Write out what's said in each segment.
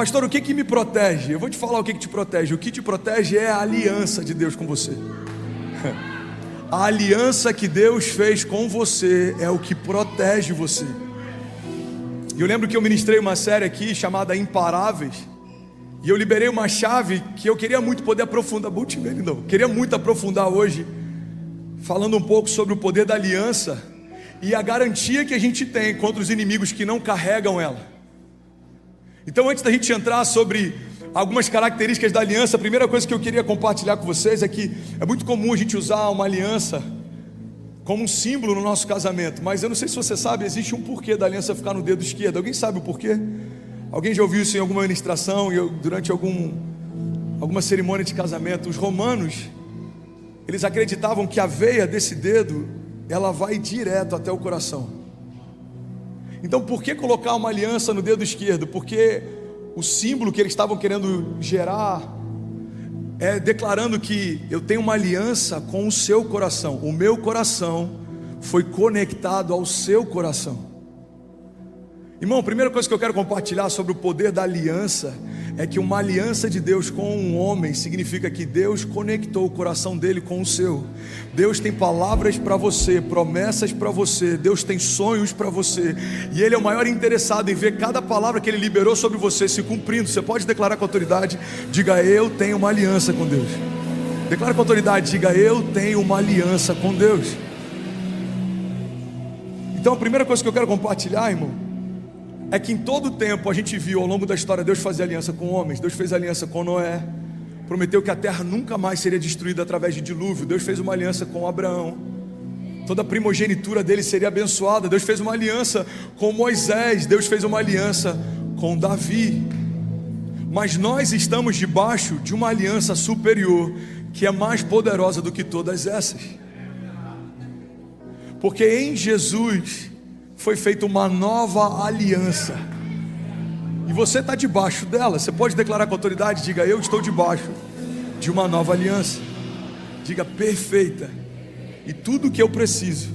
Pastor, o que me protege? Eu vou te falar o que te protege. O que te protege é a aliança de Deus com você. A aliança que Deus fez com você é o que protege você. E eu lembro que eu ministrei uma série aqui chamada Imparáveis, e eu liberei uma chave que eu queria muito poder aprofundar. Queria muito aprofundar hoje, falando um pouco sobre o poder da aliança e a garantia que a gente tem contra os inimigos que não carregam ela. Então, antes da gente entrar sobre algumas características da aliança, a primeira coisa que eu queria compartilhar com vocês é que é muito comum a gente usar uma aliança como um símbolo no nosso casamento, mas eu não sei se você sabe, existe um porquê da aliança ficar no dedo esquerdo. Alguém sabe o porquê? Alguém já ouviu isso em alguma ministração, durante alguma cerimônia de casamento? Os romanos, eles acreditavam que a veia desse dedo, ela vai direto até o coração. Então, por que colocar uma aliança no dedo esquerdo? Porque o símbolo que eles estavam querendo gerar é declarando que eu tenho uma aliança com o seu coração. O meu coração foi conectado ao seu coração. Irmão, a primeira coisa que eu quero compartilhar sobre o poder da aliança é que uma aliança de Deus com um homem significa que Deus conectou o coração dele com o seu. Deus tem palavras para você, promessas para você, Deus tem sonhos para você, e Ele é o maior interessado em ver cada palavra que Ele liberou sobre você se cumprindo. Você pode declarar com autoridade, diga: eu tenho uma aliança com Deus. Declara com autoridade, diga: eu tenho uma aliança com Deus. Então a primeira coisa que eu quero compartilhar, irmão, é que em todo o tempo a gente viu ao longo da história Deus fazer aliança com homens. Deus fez aliança com Noé, prometeu que a terra nunca mais seria destruída através de dilúvio. Deus fez uma aliança com Abraão, toda a primogenitura dele seria abençoada. Deus fez uma aliança com Moisés, Deus fez uma aliança com Davi. Mas nós estamos debaixo de uma aliança superior, que é mais poderosa do que todas essas, porque em Jesus foi feita uma nova aliança, e você está debaixo dela. Você pode declarar com autoridade, diga: eu estou debaixo de uma nova aliança. Diga: perfeita, e tudo que eu preciso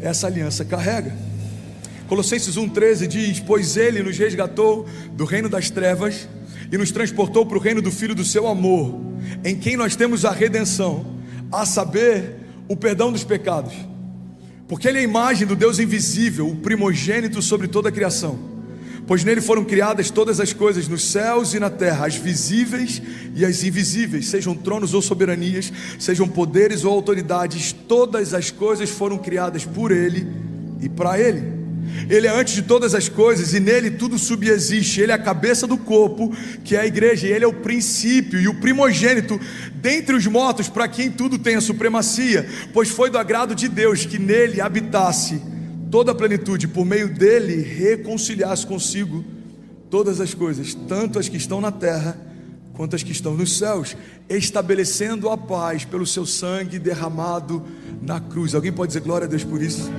essa aliança carrega. Colossenses 1,13 diz: pois Ele nos resgatou do reino das trevas e nos transportou para o reino do Filho do seu amor, em quem nós temos a redenção, a saber, o perdão dos pecados. Porque Ele é a imagem do Deus invisível, o primogênito sobre toda a criação. Pois nele foram criadas todas as coisas nos céus e na terra, as visíveis e as invisíveis, sejam tronos ou soberanias, sejam poderes ou autoridades, todas as coisas foram criadas por Ele e para Ele. Ele é antes de todas as coisas e nele tudo subsiste. Ele é a cabeça do corpo, que é a igreja, e Ele é o princípio e o primogênito dentre os mortos, para quem tudo tem a supremacia, pois foi do agrado de Deus que nele habitasse toda a plenitude, por meio dele reconciliasse consigo todas as coisas, tanto as que estão na terra quanto as que estão nos céus, estabelecendo a paz pelo seu sangue derramado na cruz. Alguém pode dizer glória a Deus por isso?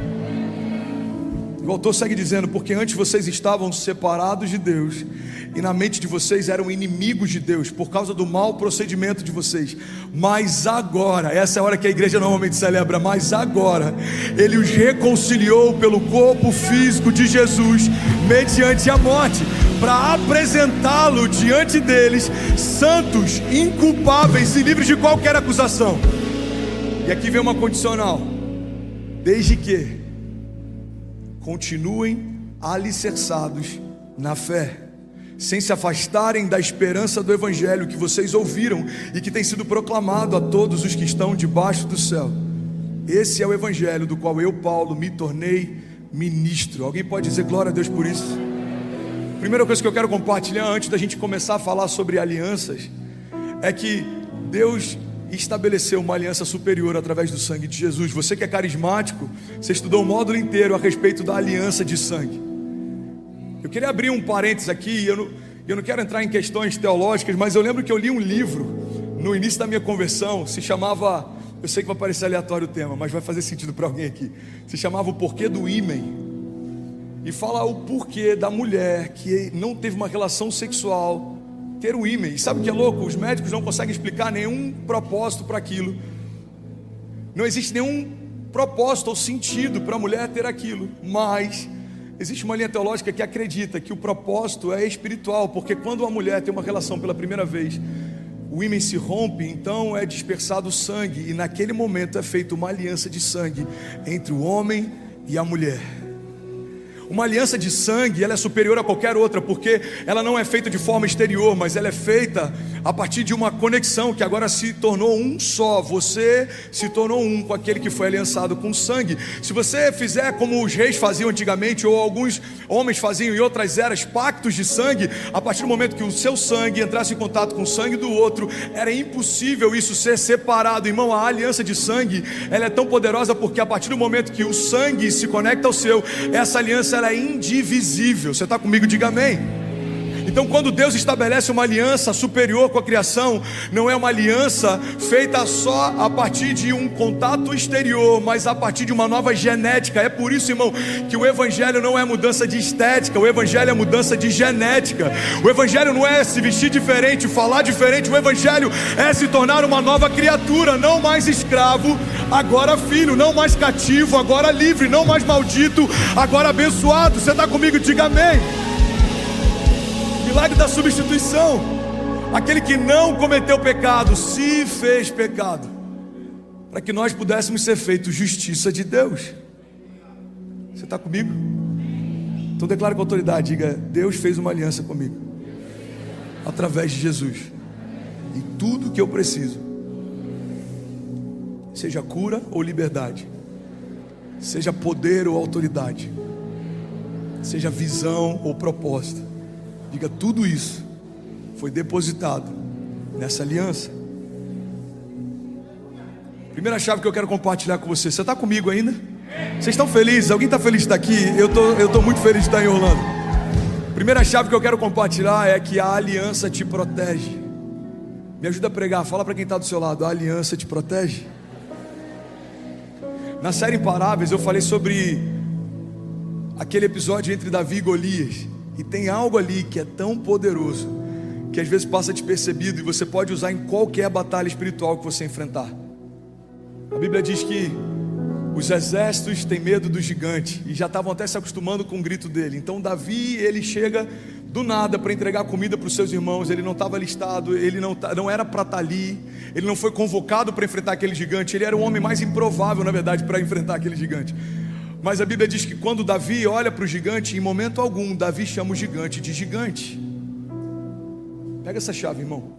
O autor segue dizendo: porque antes vocês estavam separados de Deus, e na mente de vocês eram inimigos de Deus, por causa do mau procedimento de vocês. Mas agora, essa é a hora que a igreja normalmente celebra, mas agora Ele os reconciliou pelo corpo físico de Jesus, mediante a morte, para apresentá-lo diante deles, santos, inculpáveis e livres de qualquer acusação. E aqui vem uma condicional: desde que continuem alicerçados na fé, sem se afastarem da esperança do evangelho que vocês ouviram e que tem sido proclamado a todos os que estão debaixo do céu. Esse é o evangelho do qual eu, Paulo, me tornei ministro. Alguém pode dizer glória a Deus por isso? Primeira coisa que eu quero compartilhar antes da gente começar a falar sobre alianças é que Deus estabeleceu uma aliança superior através do sangue de Jesus. Você que é carismático, você estudou um módulo inteiro a respeito da aliança de sangue. Eu queria abrir um parênteses aqui, eu não quero entrar em questões teológicas, mas eu lembro que eu li um livro no início da minha conversão, se chamava, eu sei que vai parecer aleatório o tema, mas vai fazer sentido para alguém aqui, se chamava O Porquê do Ímen, e fala o porquê da mulher que não teve uma relação sexual ter o ímen. E sabe o que é louco? Os médicos não conseguem explicar nenhum propósito para aquilo. Não existe nenhum propósito ou sentido para a mulher ter aquilo, mas Existe uma linha teológica que acredita que o propósito é espiritual, porque quando uma mulher tem uma relação pela primeira vez, o ímen se rompe, então é dispersado o sangue, e naquele momento é feita uma aliança de sangue entre o homem e a mulher. Uma aliança de sangue, ela é superior a qualquer outra, porque ela não é feita de forma exterior, mas ela é feita a partir de uma conexão que agora se tornou um só. Você se tornou um com aquele que foi aliançado com sangue. Se você fizer como os reis faziam antigamente, ou alguns homens faziam em outras eras, pactos de sangue, a partir do momento que o seu sangue entrasse em contato com o sangue do outro, era impossível isso ser separado. Irmão, a aliança de sangue, ela é tão poderosa porque a partir do momento que o sangue se conecta ao seu, essa aliança ela é indivisível. Você está comigo? Diga amém. Então, quando Deus estabelece uma aliança superior com a criação, não é uma aliança feita só a partir de um contato exterior, mas a partir de uma nova genética. É por isso, irmão, que o evangelho não é mudança de estética, o evangelho é mudança de genética. O evangelho não é se vestir diferente, falar diferente. O evangelho é se tornar uma nova criatura, não mais escravo, agora filho, não mais cativo, agora livre, não mais maldito, agora abençoado. Você está comigo? Diga amém. Milagre da substituição. Aquele que não cometeu pecado se fez pecado, para que nós pudéssemos ser feitos justiça de Deus. Você está comigo? Então declara com autoridade, diga: Deus fez uma aliança comigo através de Jesus, e tudo que eu preciso, seja cura ou liberdade, seja poder ou autoridade, seja visão ou propósito, diga, tudo isso foi depositado nessa aliança. Primeira chave que eu quero compartilhar com você. Você está comigo ainda? Vocês estão felizes? Alguém está feliz de estar aqui? Eu estou muito feliz de estar em Orlando. Primeira chave que eu quero compartilhar é que a aliança te protege. Me ajuda a pregar. Fala para quem está do seu lado: a aliança te protege. Na série Imparáveis eu falei sobre aquele episódio entre Davi e Golias. E tem algo ali que é tão poderoso, que às vezes passa despercebido, e você pode usar em qualquer batalha espiritual que você enfrentar. A Bíblia diz que os exércitos têm medo do gigante, e já estavam até se acostumando com o grito dele. Então Davi, ele chega do nada para entregar comida para os seus irmãos. Ele não estava listado, ele não era para estar ali, ele não foi convocado para enfrentar aquele gigante. Ele era o homem mais improvável, na verdade, para enfrentar aquele gigante. Mas a Bíblia diz que quando Davi olha para o gigante, em momento algum Davi chama o gigante de gigante. Pega essa chave, irmão.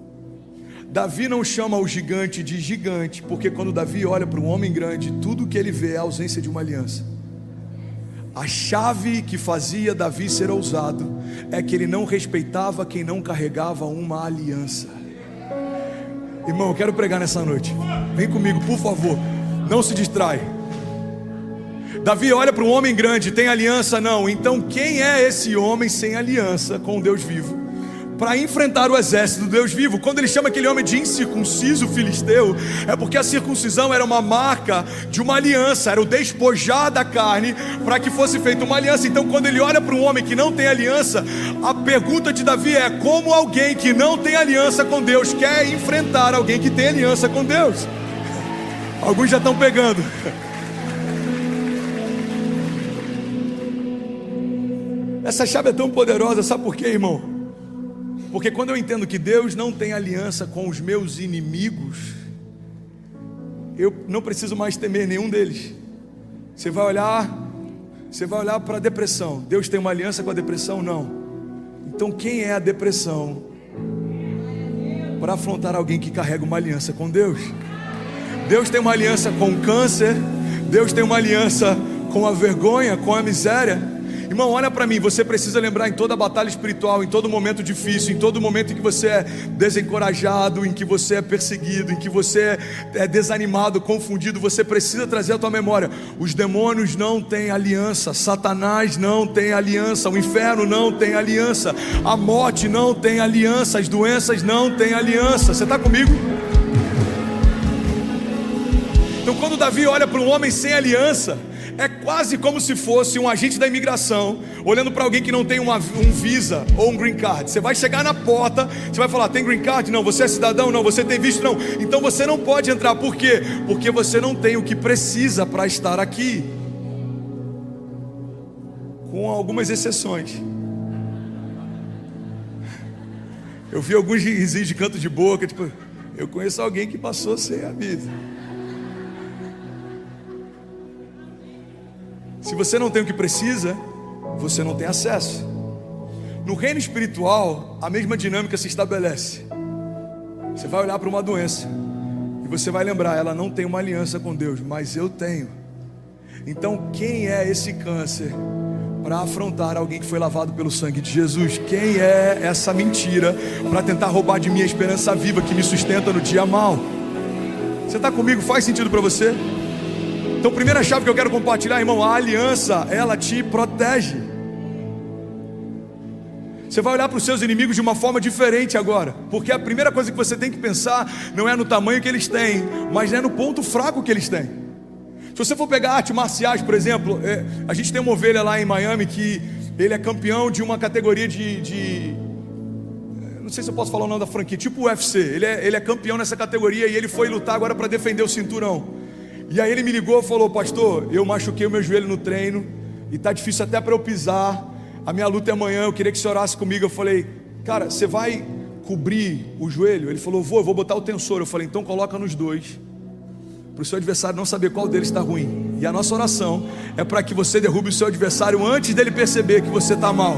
Davi não chama o gigante de gigante, porque quando Davi olha para um homem grande, tudo que ele vê é a ausência de uma aliança. A chave que fazia Davi ser ousado é que ele não respeitava quem não carregava uma aliança. Irmão, eu quero pregar nessa noite. Vem comigo, por favor. Não se distrai. Davi olha para um homem grande, tem aliança? Não. Então quem é esse homem sem aliança com o Deus vivo para enfrentar o exército do Deus vivo? Quando ele chama aquele homem de incircunciso filisteu, é porque a circuncisão era uma marca de uma aliança, era o despojar da carne para que fosse feita uma aliança. Então quando ele olha para um homem que não tem aliança, a pergunta de Davi é: como alguém que não tem aliança com Deus quer enfrentar alguém que tem aliança com Deus? Alguns já estão pegando. Essa chave é tão poderosa, sabe por quê, irmão? Porque quando eu entendo que Deus não tem aliança com os meus inimigos, eu não preciso mais temer nenhum deles. Você vai olhar para a depressão. Deus tem uma aliança com a depressão? Não. Então quem é a depressão para afrontar alguém que carrega uma aliança com Deus? Deus tem uma aliança com o câncer. Deus tem uma aliança com a vergonha, com a miséria. Irmão, olha para mim, você precisa lembrar em toda batalha espiritual, em todo momento difícil, em todo momento em que você é desencorajado, em que você é perseguido, em que você é desanimado, confundido, você precisa trazer à tua memória: os demônios não têm aliança, Satanás não tem aliança, o inferno não tem aliança, a morte não tem aliança, as doenças não têm aliança. Você está comigo? Então quando Davi olha para um homem sem aliança, é quase como se fosse um agente da imigração olhando para alguém que não tem um visa ou um green card. Você vai chegar na porta, você vai falar: tem green card? Não. Você é cidadão? Não. Você tem visto? Não. Então você não pode entrar. Por quê? Porque você não tem o que precisa para estar aqui. com algumas exceções. Eu vi alguns risinhos de canto de boca, tipo, eu conheço alguém que passou sem a vida. Se você não tem o que precisa, você não tem acesso. No reino espiritual, a mesma dinâmica se estabelece. Você vai olhar para uma doença e você vai lembrar, ela não tem uma aliança com Deus, mas eu tenho. Então quem é esse câncer para afrontar alguém que foi lavado pelo sangue de Jesus? Quem é essa mentira para tentar roubar de mim a esperança viva que me sustenta no dia mau? Você está comigo? Faz sentido para você? Então, primeira chave que eu quero compartilhar, irmão, a aliança, ela te protege. Você vai olhar para os seus inimigos de uma forma diferente agora, porque a primeira coisa que você tem que pensar não é no tamanho que eles têm, mas é no ponto fraco que eles têm. Se você for pegar artes marciais, por exemplo, a gente tem uma ovelha lá em Miami que ele é campeão de uma categoria não sei se eu posso falar o nome da franquia, tipo UFC. Ele é campeão nessa categoria e ele foi lutar agora para defender o cinturão. E aí ele me ligou e falou: pastor, eu machuquei o meu joelho no treino e tá difícil até para eu pisar, a minha luta é amanhã, eu queria que você orasse comigo. Eu falei: cara, você vai cobrir o joelho? Ele falou: eu vou botar o tensor. Eu falei: então coloca nos dois, para o seu adversário não saber qual deles está ruim. E a nossa oração é para que você derrube o seu adversário antes dele perceber que você está mal.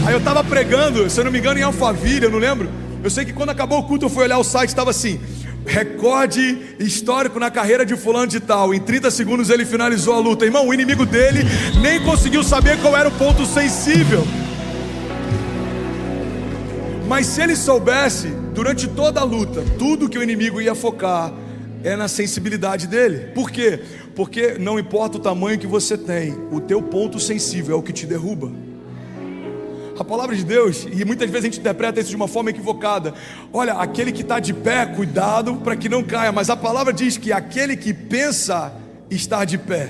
Aí eu estava pregando, se eu não me engano, em Alphaville, eu não lembro. Eu sei que quando acabou o culto eu fui olhar o site, estava assim: recorde histórico na carreira de fulano de tal, em 30 segundos ele finalizou a luta. Irmão, o inimigo dele nem conseguiu saber qual era o ponto sensível. Mas se ele soubesse, durante toda a luta, tudo que o inimigo ia focar é na sensibilidade dele. Por quê? Porque não importa o tamanho que você tem, o teu ponto sensível é o que te derruba. A palavra de Deus, e muitas vezes a gente interpreta isso de uma forma equivocada. Olha, aquele que está de pé, cuidado para que não caia. Mas a palavra diz que aquele que pensa estar de pé.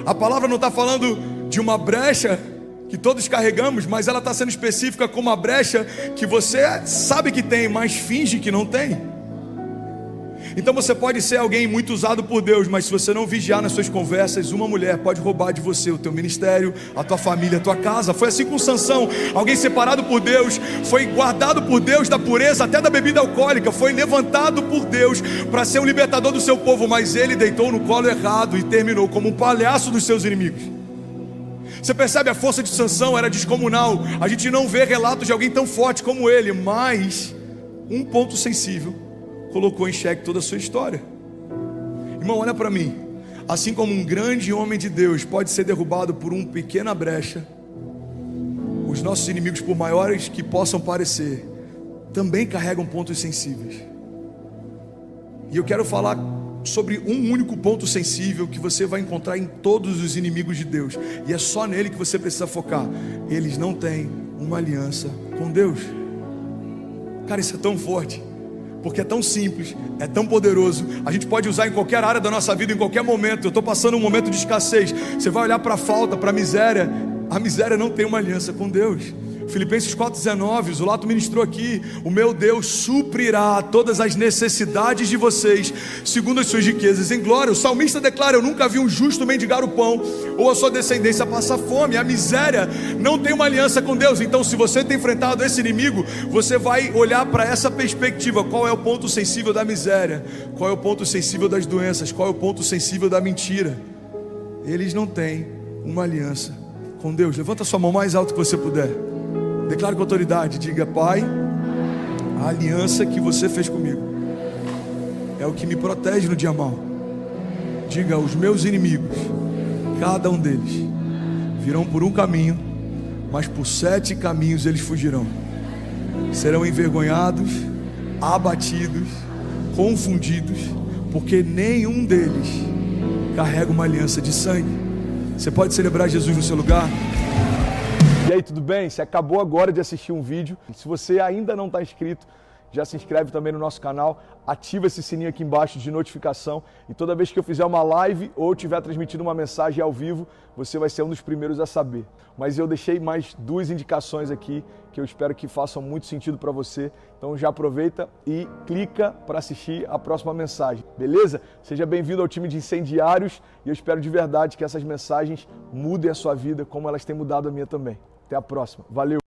A palavra não está falando de uma brecha que todos carregamos, mas ela está sendo específica como uma brecha que você sabe que tem, mas finge que não tem. Então você pode ser alguém muito usado por Deus, mas se você não vigiar nas suas conversas, uma mulher pode roubar de você o teu ministério, a tua família, a tua casa. Foi assim com Sansão, alguém separado por Deus, foi guardado por Deus da pureza, até da bebida alcoólica, foi levantado por Deus para ser um libertador do seu povo, mas ele deitou no colo errado e terminou como um palhaço dos seus inimigos. Você percebe, a força de Sansão era descomunal. A gente não vê relatos de alguém tão forte como ele, mas um ponto sensível colocou em xeque toda a sua história. Irmão, olha para mim. Assim como um grande homem de Deus pode ser derrubado por uma pequena brecha, os nossos inimigos, por maiores que possam parecer, também carregam pontos sensíveis. E eu quero falar sobre um único ponto sensível que você vai encontrar em todos os inimigos de Deus, e é só nele que você precisa focar. Eles não têm uma aliança com Deus. Cara, isso é tão forte, porque é tão simples, é tão poderoso. A gente pode usar em qualquer área da nossa vida, em qualquer momento. Eu estou passando um momento de escassez, você vai olhar para a falta, para a miséria. A miséria não tem uma aliança com Deus. Filipenses 4,19, o Zulato ministrou aqui: o meu Deus suprirá todas as necessidades de vocês, segundo as suas riquezas em glória. O salmista declara: eu nunca vi um justo mendigar o pão, ou a sua descendência passar fome. A miséria não tem uma aliança com Deus. Então, se você tem enfrentado esse inimigo, você vai olhar para essa perspectiva. Qual é o ponto sensível da miséria? Qual é o ponto sensível das doenças? Qual é o ponto sensível da mentira? Eles não têm uma aliança com Deus. Levanta sua mão mais alto que você puder. Declare com autoridade, diga: Pai, a aliança que você fez comigo é o que me protege no dia mau. Diga: os meus inimigos, cada um deles, virão por um caminho, mas por 7 caminhos eles fugirão. Serão envergonhados, abatidos, confundidos, porque nenhum deles carrega uma aliança de sangue. Você pode celebrar Jesus no seu lugar? E aí, tudo bem? Você acabou agora de assistir um vídeo. Se você ainda não está inscrito, já se inscreve também no nosso canal, ativa esse sininho aqui embaixo de notificação e toda vez que eu fizer uma live ou estiver transmitindo uma mensagem ao vivo, você vai ser um dos primeiros a saber. Mas eu deixei mais 2 indicações aqui que eu espero que façam muito sentido para você. Então já aproveita e clica para assistir a próxima mensagem, beleza? Seja bem-vindo ao time de incendiários e eu espero de verdade que essas mensagens mudem a sua vida como elas têm mudado a minha também. Até a próxima. Valeu!